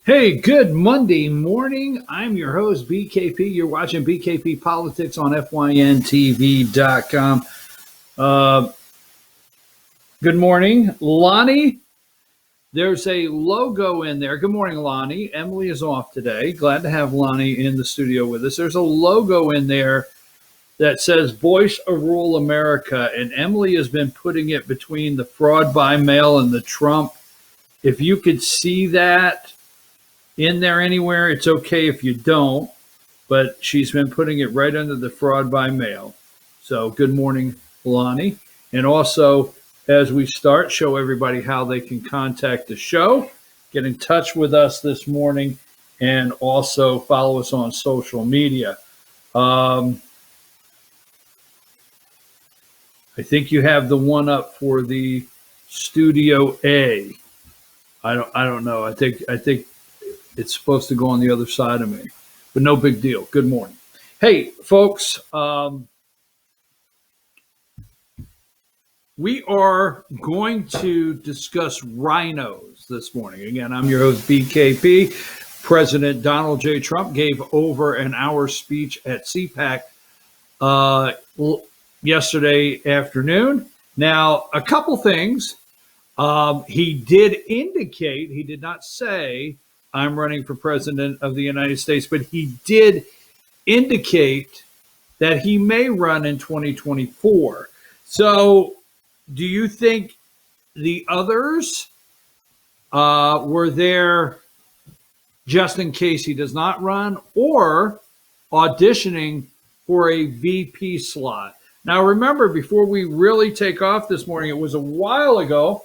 Hey, good Monday morning. I'm your host, BKP. You're watching BKP Politics on FYNTV.com. Uh, good morning, Lonnie. There's a logo in there. Good morning, Lonnie. Emily is off today. Glad to have Lonnie in the studio with us. There's a logo in there that says Voice of Rural America, and Emily has been putting it between the fraud by mail and the Trump. If you could see that in there anywhere, it's okay if you don't, but she's been putting it right under the fraud by mail. So good morning, Lonnie. And also, as we start, show everybody how they can contact the show, get in touch with us this morning, and also follow us on social media. I think you have the one up for the Studio A. I don't know. I think it's supposed to go on the other side of me, but no big deal. Good morning. Hey, folks, we are going to discuss rhinos this morning. Again, I'm your host, BKP. President Donald J. Trump gave over an hour speech at CPAC yesterday afternoon. Now, a couple things. He did indicate, he did not say, I'm running for president of the United States, but he did indicate that he may run in 2024. So, do you think the others were there just in case he does not run, or auditioning for a VP slot? Now, remember, before we really take off this morning, it was a while ago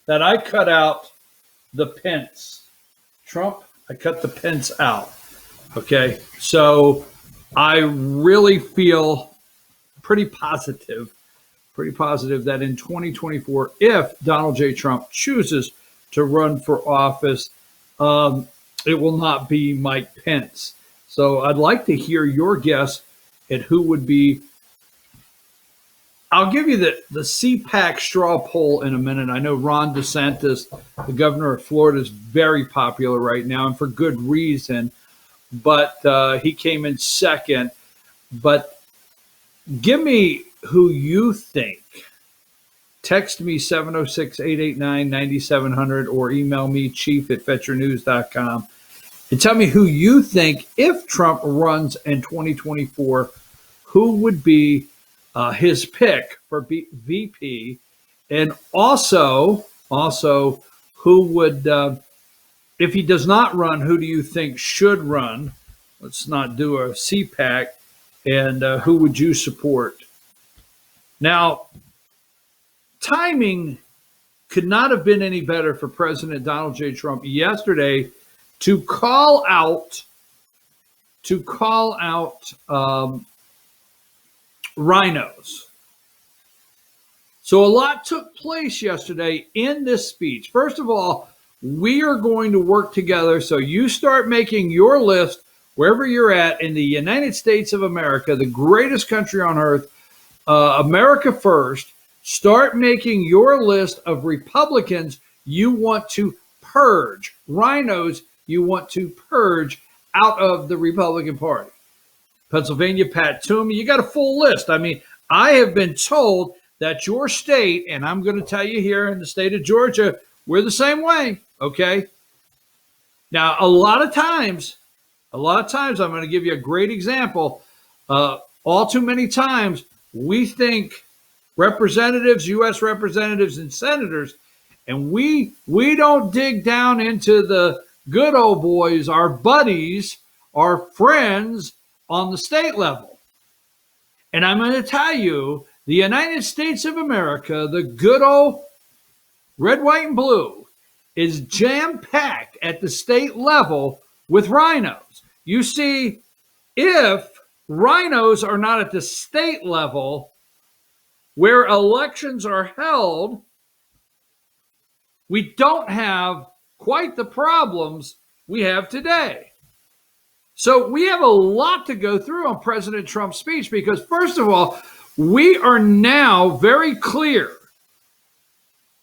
that I cut out the Pence. Trump, I cut the Pence out. Okay. So I really feel pretty positive that in 2024, if Donald J. Trump chooses to run for office, it will not be Mike Pence. So I'd like to hear your guess at who would be. I'll give you the CPAC straw poll in a minute. I know Ron DeSantis, the governor of Florida, is very popular right now, and for good reason. But he came in second. But give me who you think. Text me 706-889-9700 or email me chief@fetchernews.com and tell me who you think, if Trump runs in 2024, who would be his pick for VP, and also who would, if he does not run, who do you think should run? Let's not do a CPAC, and who would you support? Now, timing could not have been any better for President Donald J. Trump yesterday to call out rhinos. So a lot took place yesterday in this speech. First of all, we are going to work together. So you start making your list wherever you're at in the United States of America, the greatest country on earth, America first. Start making your list of Republicans you want to purge, rhinos you want to purge out of the Republican Party. Pennsylvania, Pat Toomey, you got a full list. I mean, I have been told that your state, and I'm going to tell you here in the state of Georgia, we're the same way, okay? Now, a lot of times, I'm going to give you a great example. All too many times, we think representatives, U.S. representatives and senators, and we don't dig down into the good old boys, our buddies, our friends on the state level. And I'm going to tell you, the United States of America, the good old red, white, and blue, is jam-packed at the state level with rhinos. You see, if rhinos are not at the state level where elections are held, we don't have quite the problems we have today. So we have a lot to go through on President Trump's speech because, first of all, we are now very clear,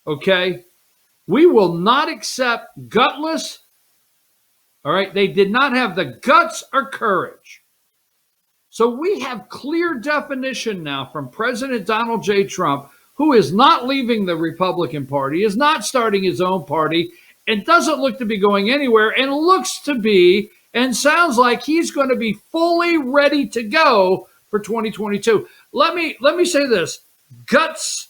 okay? We will not accept gutless. All right. They did not have the guts or courage. So we have clear definition now from President Donald J. Trump, who is not leaving the Republican Party, is not starting his own party, and doesn't look to be going anywhere, and looks to be and sounds like he's going to be fully ready to go for 2022. Let me say this. Guts,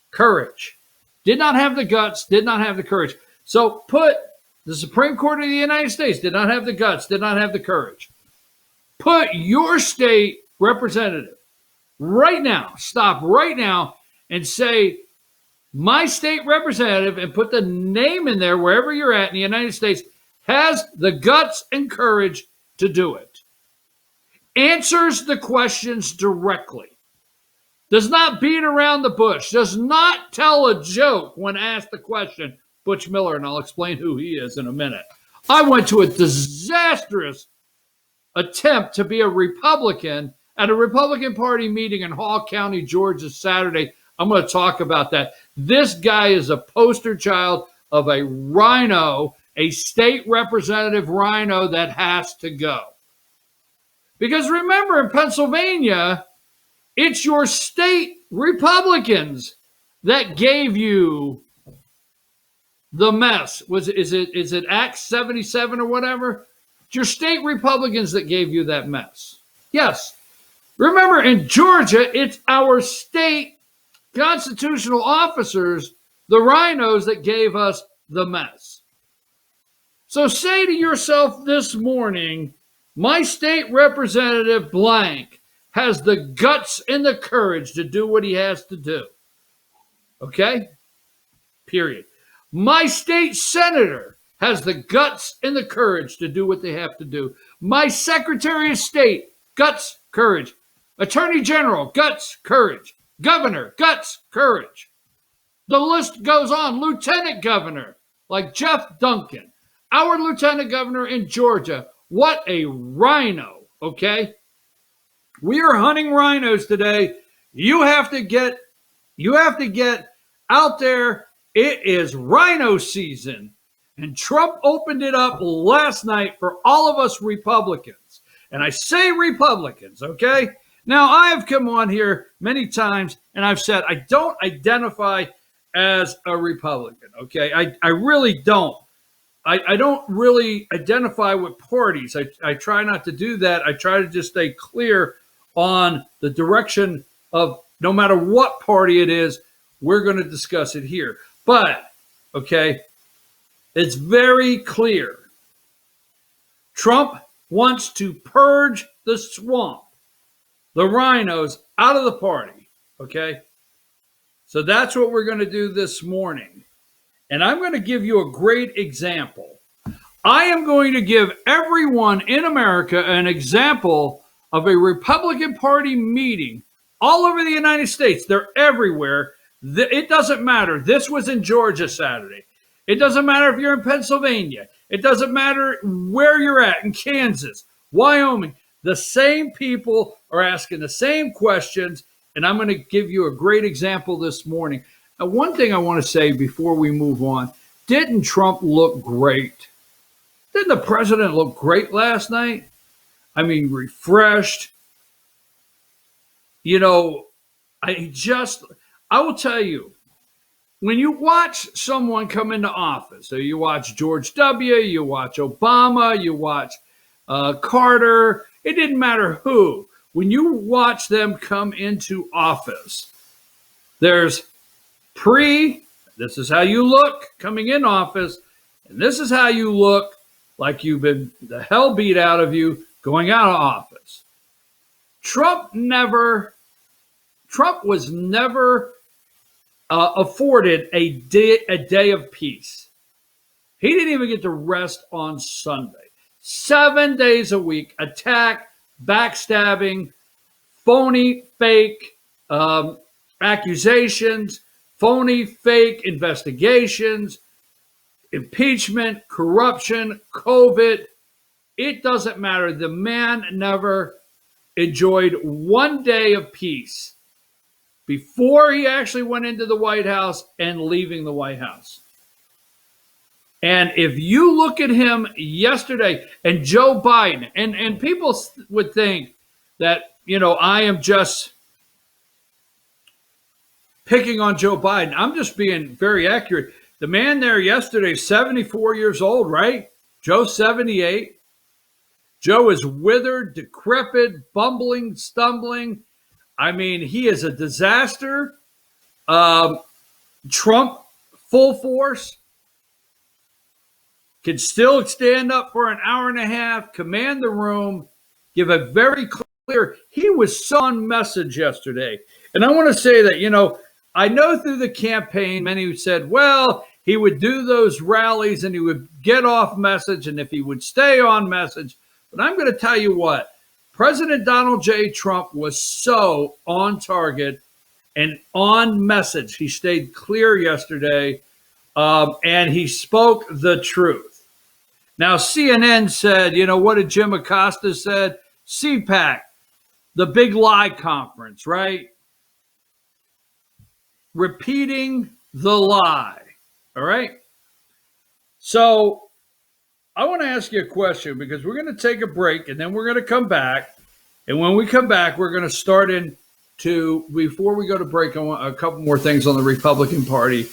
courage. Did not have the guts, did not have the courage. So put the Supreme Court of the United States, did not have the guts, did not have the courage. Put your state representative right now, stop right now and say, my state representative, and put the name in there wherever you're at in the United States, has the guts and courage to do it. Answers the questions directly. Does not beat around the bush. Does not tell a joke when asked the question. Butch Miller, and I'll explain who he is in a minute. I went to a disastrous attempt to be a Republican at a Republican Party meeting in Hall County, Georgia, Saturday. I'm going to talk about that. This guy is a poster child of a RINO, a state representative RINO that has to go. Because remember, in Pennsylvania, it's your state Republicans that gave you the mess. Is it Act 77 or whatever? It's your state Republicans that gave you that mess. Yes. Remember, in Georgia, it's our state constitutional officers, the RINOs, that gave us the mess. So say to yourself this morning, my state representative blank has the guts and the courage to do what he has to do. Okay? Period. My state senator has the guts and the courage to do what they have to do. My Secretary of State, guts, courage. Attorney General, guts, courage. Governor, guts, courage. The list goes on. Lieutenant Governor, like Jeff Duncan. Our Lieutenant Governor in Georgia. What a RINO, okay? We are hunting RINOs today. You have to get out there. It is RINO season. And Trump opened it up last night for all of us Republicans. And I say Republicans, okay? Now, I have come on here many times and I've said I don't identify as a Republican, okay? I really don't. I don't really identify with parties. I try not to do that. I try to just stay clear on the direction of no matter what party it is, we're going to discuss it here. But, okay, it's very clear. Trump wants to purge the swamp, the RINOs, out of the party, okay? So that's what we're going to do this morning. And I'm going to give you a great example. I am going to give everyone in America an example of a Republican Party meeting all over the United States. They're everywhere. It doesn't matter. This was in Georgia Saturday. It doesn't matter if you're in Pennsylvania. It doesn't matter where you're at, in Kansas, Wyoming. The same people are asking the same questions, and I'm going to give you a great example this morning. Now, one thing I want to say before we move on, didn't Trump look great? Didn't the president look great last night? I mean, refreshed. You know, I will tell you, when you watch someone come into office, so you watch George W., you watch Obama, you watch Carter, it didn't matter who. When you watch them come into office, there's this is how you look coming in office, and this is how you look like you've been the hell beat out of you going out of office. Trump was never afforded a day of peace. He didn't even get to rest on Sunday. 7 days a week, attack, backstabbing, phony, fake accusations, phony, fake investigations, impeachment, corruption, COVID. It doesn't matter. The man never enjoyed 1 day of peace before he actually went into the White House and leaving the White House. And if you look at him yesterday and Joe Biden, and people would think that, I am just picking on Joe Biden. I'm just being very accurate. The man there yesterday, 74 years old, right? Joe's 78. Joe is withered, decrepit, bumbling, stumbling. I mean, he is a disaster. Trump, full force, can still stand up for an hour and a half, command the room, give a very clear. He was so on message yesterday. And I want to say that, I know through the campaign, many said, well, he would do those rallies and he would get off message, and if he would stay on message. But I'm going to tell you what, President Donald J. Trump was so on target and on message. He stayed clear yesterday, and he spoke the truth. Now, CNN said, what did Jim Acosta said? CPAC, the big lie conference, right? Repeating the lie. All right. So I want to ask you a question, because we're going to take a break and then we're going to come back. And when we come back, we're going to start before we go to break, I want a couple more things on the Republican Party.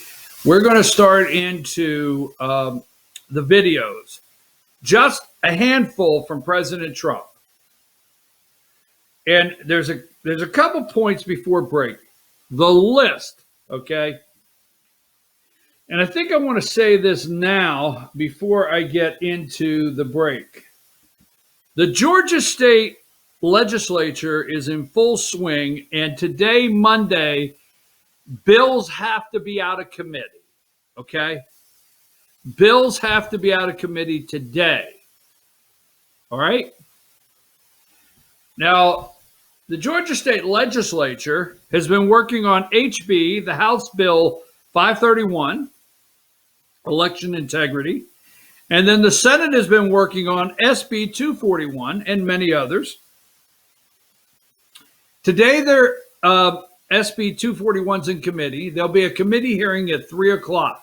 We're going to start into the videos, just a handful from President Trump. And there's a couple points before break. The list, okay? And I think I want to say this now before I get into the break. The Georgia State Legislature is in full swing, and today, Monday, bills have to be out of committee, okay? Bills have to be out of committee today, all right? Now, the Georgia State Legislature has been working on HB, the House Bill 531, election integrity. And then the Senate has been working on SB 241 and many others. Today, their SB 241's in committee. There'll be a committee hearing at 3 o'clock.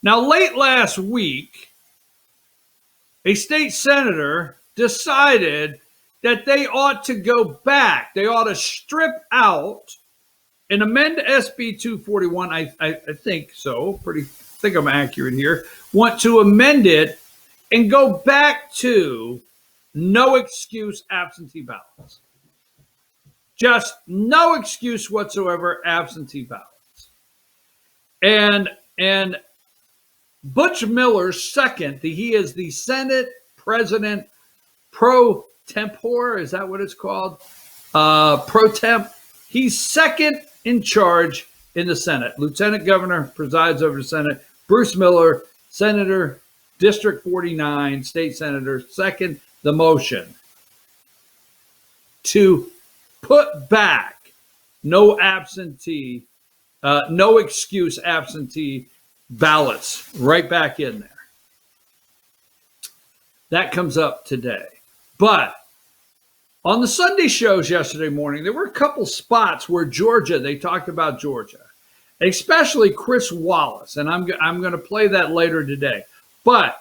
Now, late last week, a state senator decided that they ought to go back. They ought to strip out and amend SB 241. I think so. I think I'm accurate here. Want to amend it and go back to no excuse absentee ballots. Just no excuse whatsoever absentee ballots. And Butch Miller, second, he is the Senate President pro tempore, is that what it's called? Pro temp. He's second in charge in the Senate. Lieutenant Governor presides over the Senate. Bruce Miller, Senator, District 49, State Senator, second the motion to put back no excuse absentee ballots right back in there. That comes up today. But on the Sunday shows yesterday morning, there were a couple spots where they talked about Georgia, especially Chris Wallace, and I'm going to play that later today. But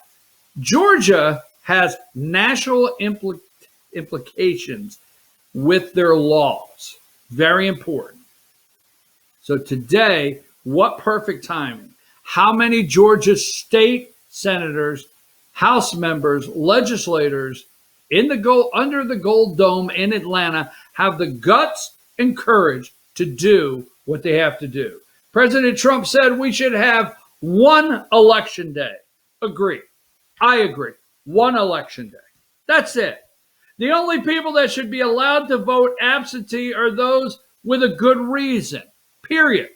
Georgia has national implications with their laws. Very important. So today, what perfect timing. How many Georgia state senators, House members, legislators under the Gold Dome in Atlanta have the guts and courage to do what they have to do? President Trump said we should have one election day. Agree. I agree. One election day. That's it. The only people that should be allowed to vote absentee are those with a good reason. Period.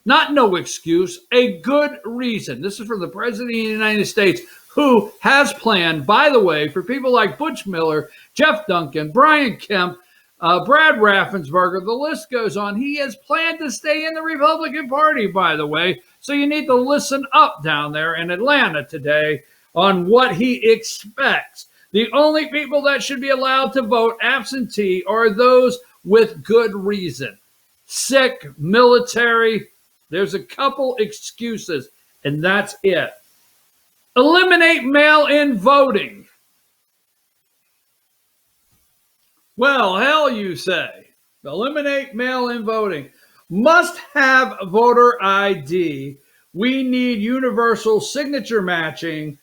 Not no excuse, a good reason. This is from the President of the United States, who has planned, by the way, for people like Butch Miller, Jeff Duncan, Brian Kemp, Brad Raffensperger, the list goes on. He has planned to stay in the Republican Party, by the way. So you need to listen up down there in Atlanta today on what he expects. The only people that should be allowed to vote absentee are those with good reason. Sick, military. There's a couple excuses and that's it. Eliminate mail-in voting. Well, hell, you say. Eliminate mail-in voting. Must have voter ID. We need universal signature matching.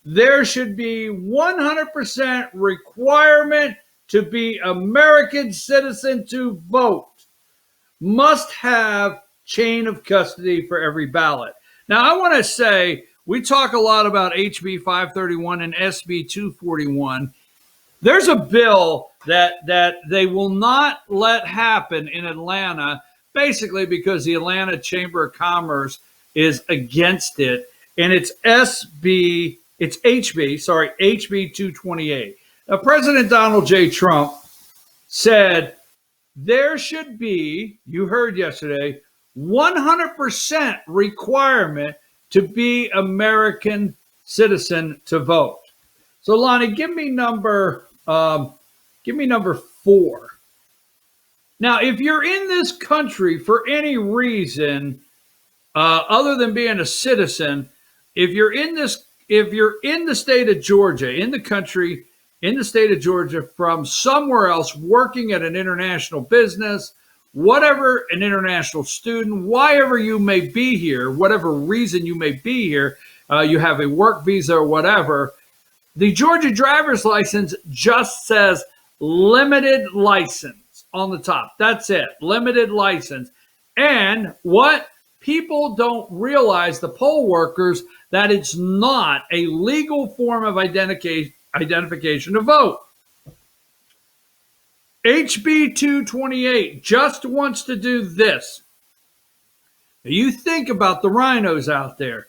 There should be 100% requirement to be American citizen to vote. Must have chain of custody for every ballot. Now, I want to say, we talk a lot about HB 531 and SB 241. There's a bill that they will not let happen in Atlanta, basically because the Atlanta Chamber of Commerce is against it, and it's HB 228. Now, President Donald J. Trump said there should be, you heard yesterday, 100% requirement to be American citizen to vote. So, Lonnie, give me number 4. Now, if you're in this country for any reason other than being a citizen, if you're in the state of Georgia, in the state of Georgia from somewhere else, working at an international business, whatever, an international student, wherever you may be here, whatever reason you may be here, you have a work visa or whatever, the Georgia driver's license just says limited license on the top. That's it, limited license. And what people don't realize, the poll workers, that it's not a legal form of identification to vote. HB 228 just wants to do this. Now you think about the RINOs out there.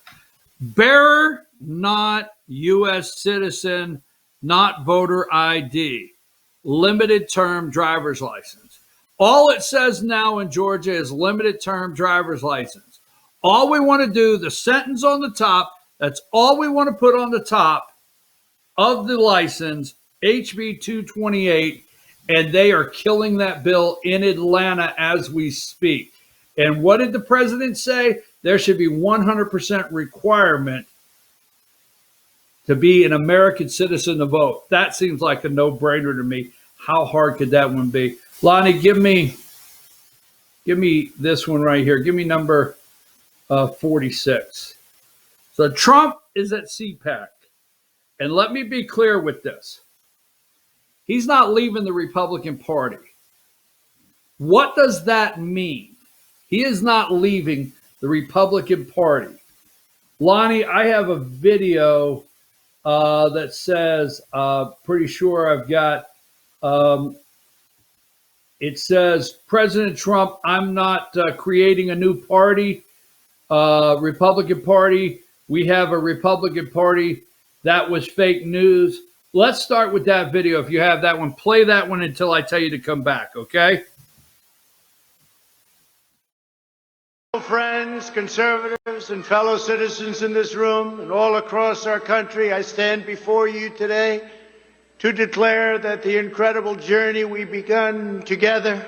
Bearer, not U.S. citizen, not voter ID. Limited term driver's license. All it says now in Georgia is limited term driver's license. All we want to do, the sentence on the top, that's all we want to put on the top of the license, HB 228, and they are killing that bill in Atlanta as we speak. And what did the president say? There should be 100% requirement to be an American citizen to vote. That seems like a no-brainer to me. How hard could that one be? Lonnie, give me this one right here. Give me number 46. So Trump is at CPAC. And let me be clear with this. He's not leaving the Republican Party. What does that mean? He is not leaving the Republican Party. Lonnie, I have a video that says, pretty sure I've got, it says, President Trump, I'm not creating a new party, Republican Party. We have a Republican Party. That was fake news. Let's start with that video. If you have that one, play that one until I tell you to come back, okay? Friends, conservatives, and fellow citizens in this room and all across our country, I stand before you today to declare that the incredible journey we begun together,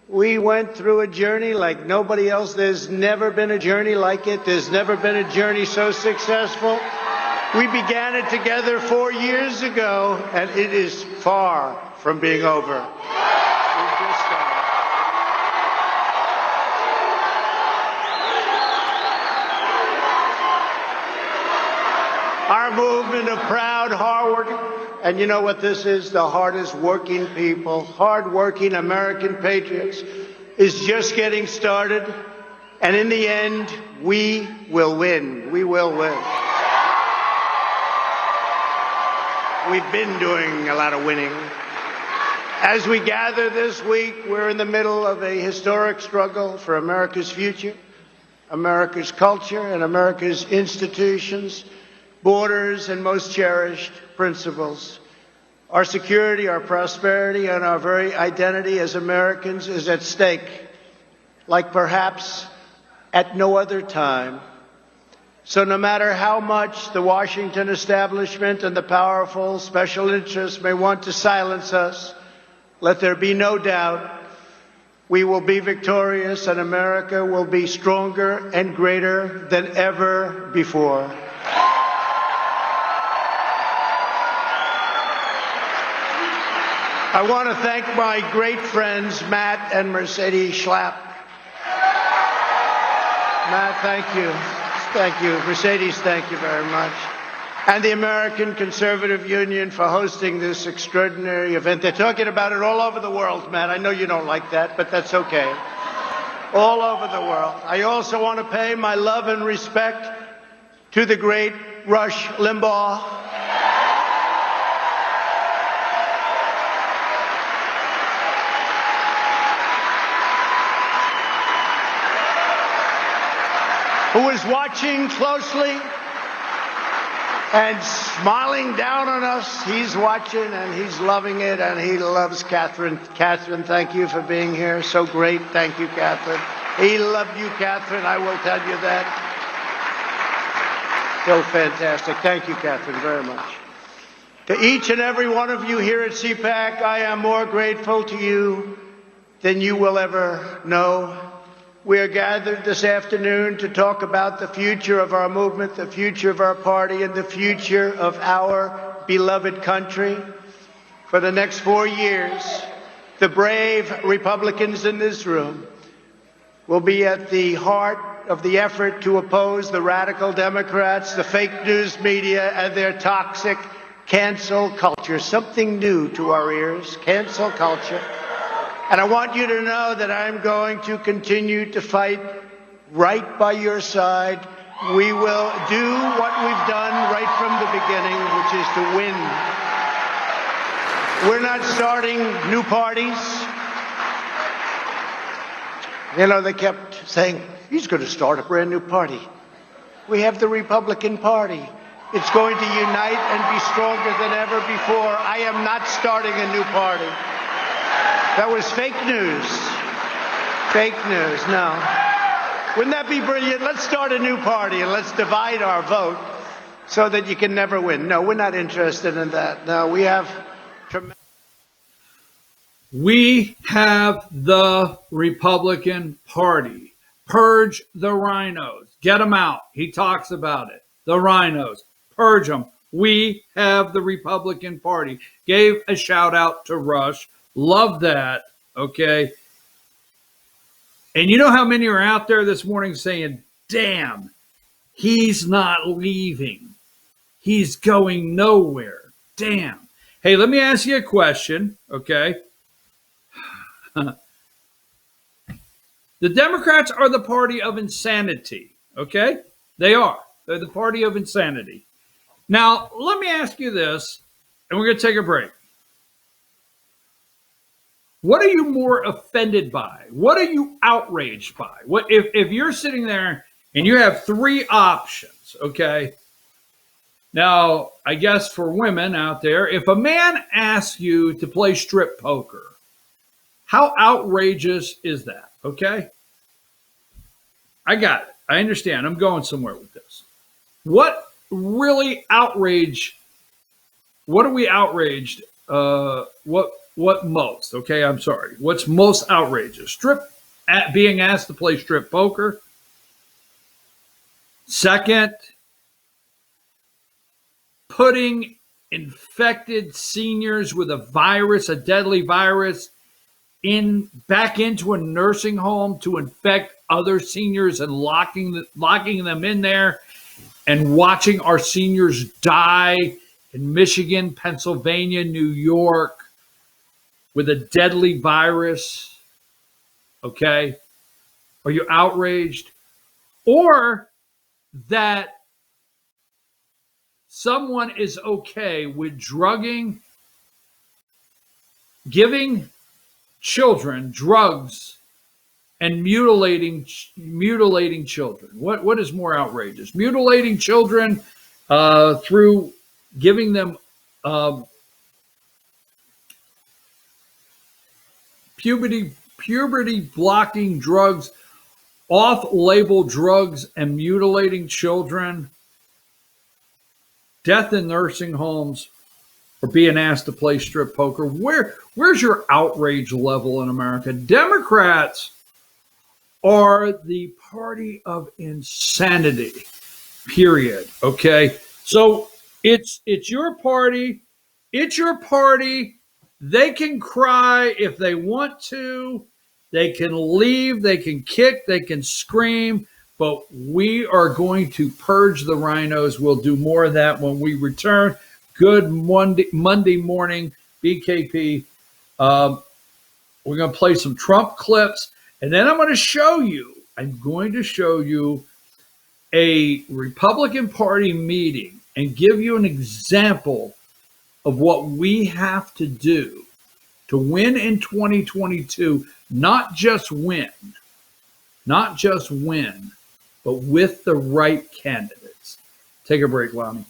we went through a journey like nobody else. There's never been a journey like it. There's never been a journey so successful. We began it together 4 years ago, and it is far from being over. We've just started. Our movement of proud, hard-working, and you know what this is? The hardest working people, hard-working American patriots, is just getting started. And in the end, we will win. We will win. We've been doing a lot of winning. As we gather this week, we're in the middle of a historic struggle for America's future, America's culture, and America's institutions, borders, and most cherished principles. Our security, our prosperity, and our very identity as Americans is at stake, like perhaps at no other time. So no matter how much the Washington establishment and the powerful special interests may want to silence us, let there be no doubt We will be victorious, and America will be stronger and greater than ever before. I want to thank my great friends, Matt and Mercedes Schlapp. Matt, thank you. Thank you. Mercedes, thank you very much. And the American Conservative Union for hosting this extraordinary event. They're talking about it all over the world, Matt. I know you don't like that, but that's okay. All over the world. I also want to pay my love and respect to the great Rush Limbaugh. Who is watching closely and smiling down on us. He's watching and he's loving it, and he loves Catherine. Catherine, thank you for being here. So great. Thank you, Catherine. He loved you, Catherine. I will tell you that. So fantastic. Thank you, Catherine, very much. To each and every one of you here at CPAC, I am more grateful to you than you will ever know. We are gathered this afternoon to talk about the future of our movement, the future of our party, and the future of our beloved country. For the next 4 years, the brave Republicans in this room will be at the heart of the effort to oppose the radical Democrats, the fake news media, and their toxic cancel culture. Something new to our ears, cancel culture. And I want you to know that I'm going to continue to fight right by your side. We will do what we've done right from the beginning, which is to win. We're not starting new parties. You know, they kept saying, he's going to start a brand new party. We have the Republican Party. It's going to unite and be stronger than ever before. I am not starting a new party. That was fake news. Fake news, no. Wouldn't that be brilliant? Let's start a new party and let's divide our vote so that you can never win. No, we're not interested in that. No, we have the Republican Party. Purge the rhinos. Get them out. He talks about it. The rhinos. Purge them. We have the Republican Party. Gave a shout out to Rush. Love that, okay? And you know how many are out there this morning saying, damn, he's not leaving. He's going nowhere. Damn. Hey, let me ask you a question, okay? The Democrats are the party of insanity, okay? They are. They're the party of insanity. Now, let me ask you this, and we're going to take a break. What are you more offended by? What are you outraged by? What if you're sitting there and you have 3 options, okay? Now, I guess for women out there, if a man asks you to play strip poker, how outrageous is that, okay? I got it. I understand. I'm going somewhere with this. What really outrage? What are we outraged? What most? Okay, I'm sorry. What's most outrageous? Being asked to play strip poker. Second, putting infected seniors with a virus, a deadly virus, back into a nursing home to infect other seniors and locking them in there and watching our seniors die in Michigan, Pennsylvania, New York with a deadly virus. Okay? Are you outraged? Or that someone is okay with drugging, giving children drugs and mutilating children. What is more outrageous? Mutilating children through giving them puberty blocking drugs, off-label drugs, and mutilating children, death in nursing homes, or being asked to play strip poker. Where's your outrage level in America? Democrats are the party of insanity, period. Okay? So it's your party. It's your party. They can cry if they want to. They can leave. They can kick. They can scream. But we are going to purge the rhinos. We'll do more of that when we return. Good Monday morning, BKP. We're going to play some Trump clips. And then I'm going to show you a Republican Party meeting and give you an example of what we have to do to win in 2022, not just win, but with the right candidates. Take a break, Lonnie.